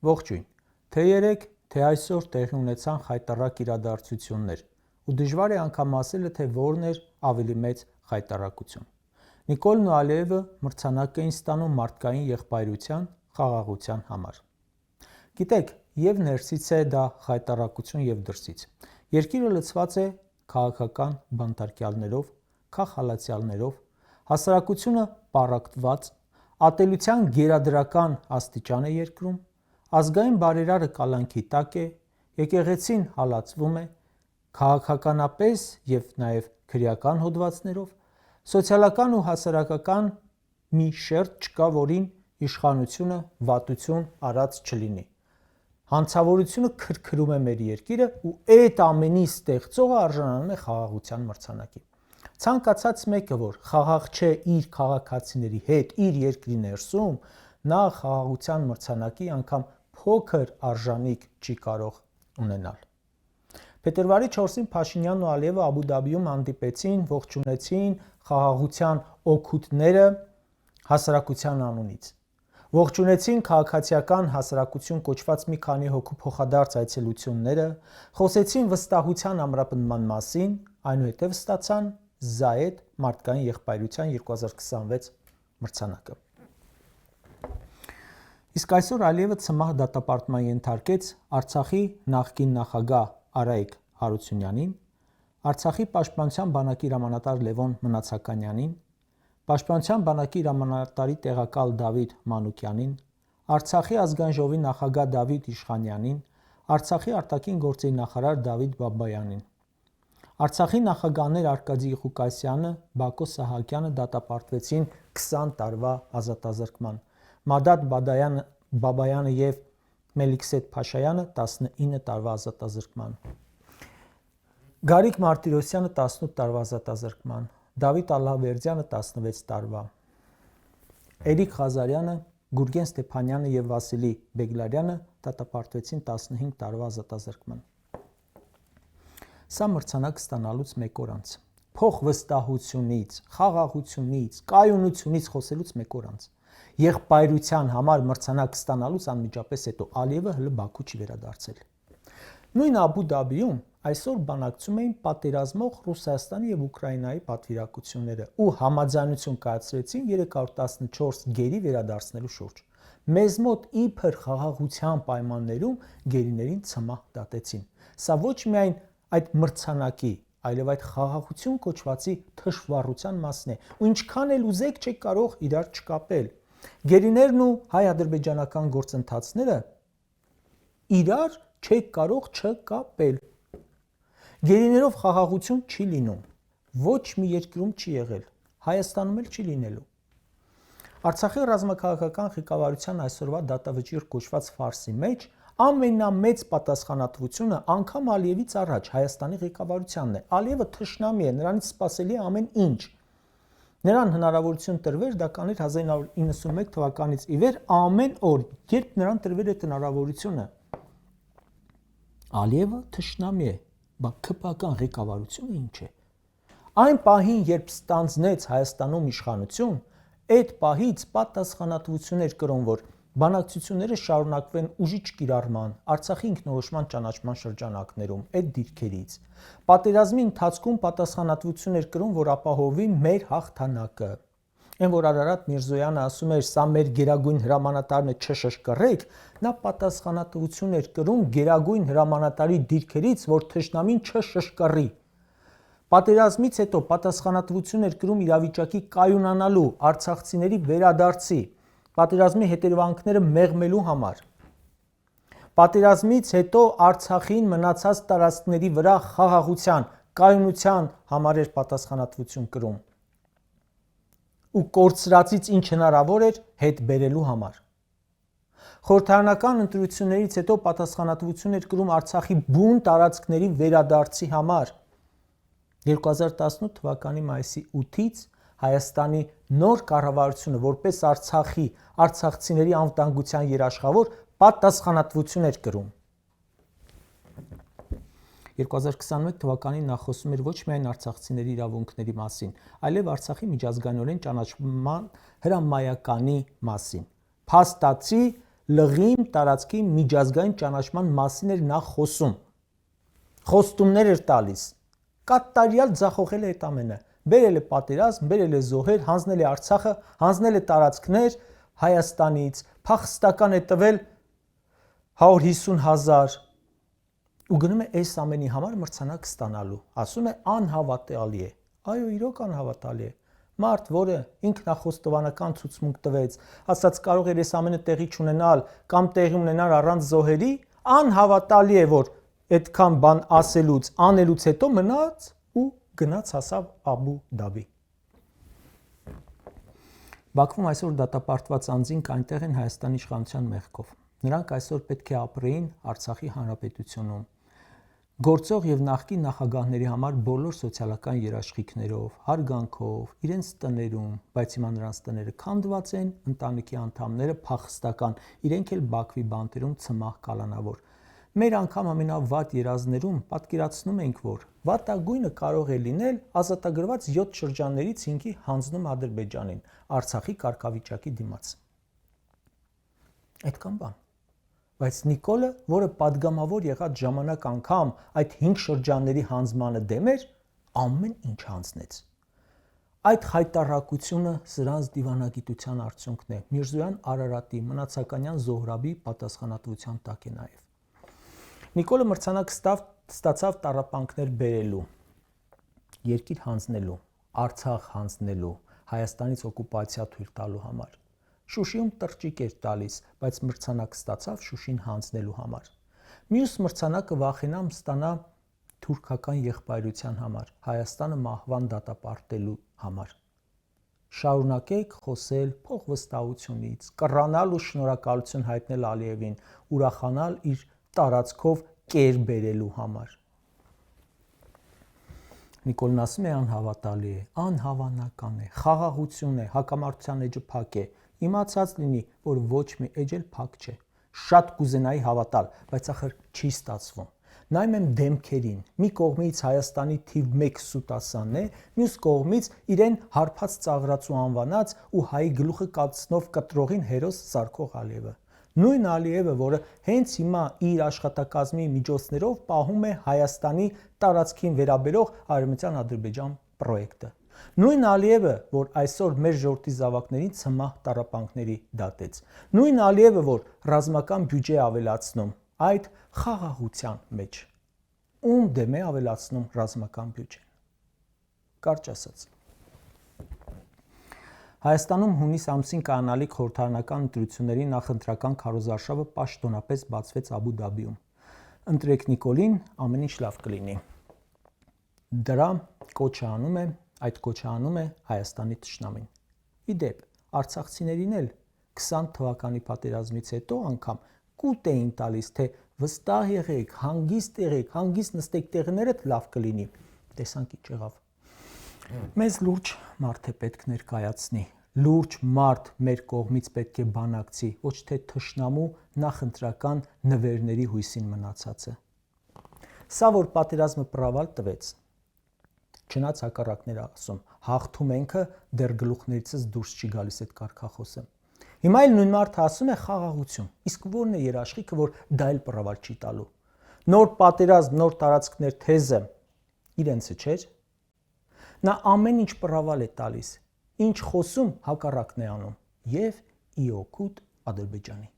Ողջույն, թե երեկ, թե այսօր տեղի ունեցան խայտառակ իրադարձություններ ու դժվար է անգամ ասելը, թե որն էր ավելի մեծ խայտառակություն։ Նիկոլն ու Ալիևը մրցանակ էին ստանում մարդկային եղբայրության, խաղաղության համար։ Գիտեք, եւ ներսից է դա խայտառակություն եւ դրսից։ Երկիրը լցված է քաղաքական բանտարկյալներով, քաղհալածյալներով, հասարակությունը պառակտված, ատելության գերադրական աստիճան է երկրում, ազգային բարերարը կալանքի տակ է, եկեղեցին հալածվում է, քաղաքականապես եւ նաեւ քրեական հոդվածներով, սոցիալական ու հասարակական մի շերտ չկա, որին իշխանությունը վատություն արած չլինի։ Հանցավորությունը քրքրում է մեր երկիրը ու այդ ամենի ստեղծողը արժանանում է խաղաղության մրցանակի։ Ցանկացած մեկը, որ խաղաղ չէ իր քաղաքացիների հետ, իր երկրի ներսում, նա խաղաղության մրցանակի անգամ փոքր արժանիք չի կարող ունենալ։ Փետրվարի 4-ին Փաշինյանն ու Ալիևը Աբու Դաբիում հանդիպեցին, ողջունեցին խաղաղության օգուտները հասարակության անունից։ Ողջունեցին քաղաքացիական հասարակություն կոչված մի քանի հոգու փոխադարձ այցելությունները, խոսեցին վստահության ամրապնդման մասին, այնուհետև ստացան Զայեդ մարդկային եղբայրության 2026 մրցանակը։ Իսկ այսօր Ալիևը ցմահ դատապարտման ենթարկեց Արցախի նախկին նախագահ Արայիկ Հարությունյանին, Արցախի պաշտպանության բանակի հրամանատար Լևոն Մնացականյանին, Պաշտպանության բանակի հրամանատարի տեղակալ Դավիթ Մանուկյանին, Արցախի ազգային ժողովի նախագահ Դավիթ Իշխանյանին, Արցախի արտաքին գործերի նախարար Դավիթ Բաբայանին։ Արցախի նախագահներ Արկադի Ղուկասյանը, Բակո Սահակյանը դատապարտվեցին 20 տարվա ազատազրկման, Մադադ Բաբայանը եւ Մելիքսեթ Փաշայանը 19 տարվա ազատազրկման, Գարիկ Մարտիրոսյանը 18 տարվա ազատազրկման, Դավիթ Ալլահվերդյանը 16 տարվա, Էրիկ Ղազարյանը, Գուրգեն Ստեփանյանը եւ Վասիլի Բեգլարյանը դատապարտվեցին 15 տարվա ազատազրկման։ Սա մրցանակ ստանալուց մեկ օր անց, փոխվստահությունից, խաղաղությունից, կայունությունից խոսելուց մեկ օր անց, եղբայրության համար մրցանակ ստանալուց անմիջապես հետո Ալիևը հլը Բաքու չի վերադարձել։ Նույն Աբու Դաբիում այսօր բանակցում էին պատերազմող Ռուսաստանի եւ Ուկրաինայի պատվիրակությունները ու համաձայնություն կայացրեցին 314 գերի վերադարձնելու շուրջ։ Մեզ մոտ իբր խաղաղության պայմաններում գերիներին ցմահ դատեցին։ Սա ոչ միայն այդ մրցանակի, այլև այդ խաղաղություն կոչվածի թշվառության մասն է, ու ինչքան էլ ուզեք չեք կարող իրար չկապել։ Գերիներն ու հայ-ադրբեջանական գործընթացները իրար չեք կարող չկապել։ Գերիներով խաղաղություն չի լինում, ոչ մի երկրում չի եղել, Հայաստանում էլ չի լինելու։ Արցախի ռազմաքաղաքական ղեկավարության այսօրվա դատավճիռ կոչված ֆարսի մեջ ամենամեծ պատասխանատվությունը անգամ Ալիևից առաջ Հայաստանի ղեկավարությանն է։ Ալիևը թշնամի է, նրանից սպասելի է ամեն ինչ։ Նրան հնարավորություն տրվեր, դա կաներ 1991 թվականից ի վեր ամեն օր, երբ նրան տրվեր այդ հնարավորությունը։ Ալիևը թշնամի է, բայց ԿՊ-ական ղեկավարությունը ինչ է։ Այն պահին, երբ ստանձնեց Հայաստանում իշխանություն, այդ պահից պատասխանատվություն էր կրում, որ բանակցությունները շարունակվեն ուժի չկիրառման, Արցախի ինքնորոշման ճանաչման շրջանակներում, այդ դիրքերից։ Պատերազմի ընթացքում պատասխանատվություն էր կրում, որ ապահովի մեր հաղթանակը։ Այն որ Արարատ Միրզոյանը ասում էր, սա մեր գերագույն հրամանատարն է, չշշկռեք, նա պատասխանատվություն էր կրում գերագույն հրամանատարի դիրքերից, որ թշնամին չշշկռի։ Պատերազմից հետո պատասխանատվություն էր կրում իրավիճակի կայունանալու, արցախցիների վերադարձի, պատերազմի հետևանքները մեղմելու համար։ Պատերազմից հետո Արցախին մնացած տարածքների վրա խաղաղության, կայունության համար էր պատասխանատվություն կրում։ Ու կորցրածից ինչ հնարավոր էր հետ բերելու համար։ Խորհրդարանական ընտրություններից հետո պատասխանատվություն էր կրում Արցախի բուն տարածքների վերադարձի համար։ 2018 թվականի մայիսի 8-ից Հայաստանի նոր կառավարությունը որպես Արցախի արցախցիների անվտանգության երաշխավոր պատասխանատվություն էր կրում։ 2021 թվականին նա խոսում էր ոչ միայն արցախցիների իրավունքների մասին, այլև Արցախի միջազգայինորեն ճանաչման հրամայականի մասին։ Փաստացի լղիմ տարածքի միջազգային ճանաչման մասին էր նա խոսում։ Խոստումներ էր տալիս։ Կատարյալ ձախողել է այդ ամենը։ Բերել է պատերազմ, բերել է զոհեր, հանձնել է Արցախը, հանձնել է տարածքներ Հայաստանից, փախստական է տվել 150,000 ու գնում է այս ամենի համար մրցանակ ստանալու։ Ասում է անհավատալի է։ Այո, իրոք անհավատալի է։ Մարդ, որը ինքնախոստովանական ցուցմունք տվեց, ասաց կարող էր այս ամենը տեղի չունենալ կամ տեղի ունենալ առանց զոհերի, անհավատալի է, որ այդքան բան ասելուց, անելուց հետո մնաց ու գնաց հասավ Աբու Դաբի։ Բաքվում այսօր դատապարտված անձինք այնտեղ են Հայաստանի իշխանության մեղքով։ Նրանք այսօր պետք է ապրեին Արցախի հանրապետությունում, գործող եւ նախկին նախագահների համար բոլոր սոցիալական երաշխիքներով, հարգանքով, իրենց տներում, բայց հիմա նրանց տները քանդված են, ընտանիքի անդամները փախստական, իրենք էլ Բաքվի բանտերում ցմահ կալանավոր։ Մեր անգամ ամենավատ երազներում պատկերացնում ենք, որ վատագույնը կարող է լինել ազատագրված 7 շրջաններից 5-ի հանձնում Ադրբեջանին, Արցախի կարգավիճակի դիմաց։ Այդքան բան։ Բայց Նիկոլը, որը падգամավոր եղած ժամանակ անգամ այդ 5 շրջանների հանձմանը դեմ էր, ամեն ինչ հանձնեց։ Այդ խայտառակությունը սրանց դիվանագիտության արդյունքն է։ Միրզոյան Արարատի, Մնացականյան Զոհրաբի պատասխանատվության տակ է նաև։ Նիկոլը մրցանակ ստացավ տառապանքներ բերելու, երկիր հանձնելու, Արցախ հանձնելու, Հայաստանից օկուպացիա թույլ տալու համար։ Շուշիում տրճիկ էր տալիս, բայց մրցանակ ստացավ Շուշին հանձնելու համար։ Մյուս մրցանակը վախենամ ստանա թուրքական եղբայրության համար, Հայաստանը մահվան դատապարտելու համար։ Շարունակեք խոսել փոխվստահությունից, կռանալ ու շնորհակալություն հայտնել Ալիևին, ուրախանալ իր տարածքով կեր բերելու համար։ Նիկոլն ասում է անհավատալի է, անհավանական է, խաղաղություն է, հակամարտության էջը փակ է։ Իմացած լինի, որ ոչ մի էջ էլ փակ չէ։ Շատ կուզենայի հավատալ, բայց ախր չի ստացվում։ Նայում եմ դեմքերին, մի կողմից Հայաստանի թիվ 1 սուտասանն է, մյուս կողմից իրեն հարբած ծաղրած ու անվանած ու հայի գլուխը կացնով կտրողին հերոս Սարգող Ալիևը։ Նույն Ալիևը, որը հենց հիմա իր աշխատակազմի միջոցներով պահում է Հայաստանի տարածքին վերաբերող Արևմտյան Ադրբեջան պրոյեկտը։ Նույն Ալիևը, որ այսօր մեր ժողովրդի զավակներին ցմահ տառապանքների դատեց։ Նույն Ալիևը, որ ռազմական բյուջե ավելացնում այդ խաղաղության մեջ։ Ում դեմ է ավելացնում ռազմական բյուջեն։ Կարճ ասած։ Հայաստանում հունիս ամսին կայանալիք խորհրդարանական ընտրությունների նախընտրական քարոզարշավը պաշտոնապես բացվեց Աբու Դաբիում։ Ընտրեք Նիկոլին, ամեն ինչ լավ կլինի։ Այդ կոչը անում է Հայաստանի թշնամին։ Իդեպ, արցախցիներին էլ 20 թվականի պատերազմից հետո անգամ կուտ էին տալիս, թե վստահ եղեք, հանգիստ նստեք տեղներդ լավ կլինի։ Տեսանք ինչ եղավ։ Մեզ լուրջ մարդ է պետք ներկայացնի, լուրջ մարդ մեր կողմից պետք է բանակցի, ոչ թե թշնամու նախընտրական նվերների հույսին մնացածը։ Սա, որ պատերազմը պրավալ տվեց, չնայած հակառակներ ասում, հաղթում ենքը դեռ գլուխներիցս դուրս չի գալիս այդ կարգախոսը։ Հիմա էլ նույն մարդը ասում է խաղաղություն, իսկ որն է երաշխիքը, որ դա էլ պրավալ չի տալու։ Նոր պատերազմ, նոր տարածքներ թեզը իրենցը չէր։ Նա ամեն ինչ պրավալ է տալիս, ինչ խոսում հակառակն է անում եւ ի օգուտ Ադրբեջանի։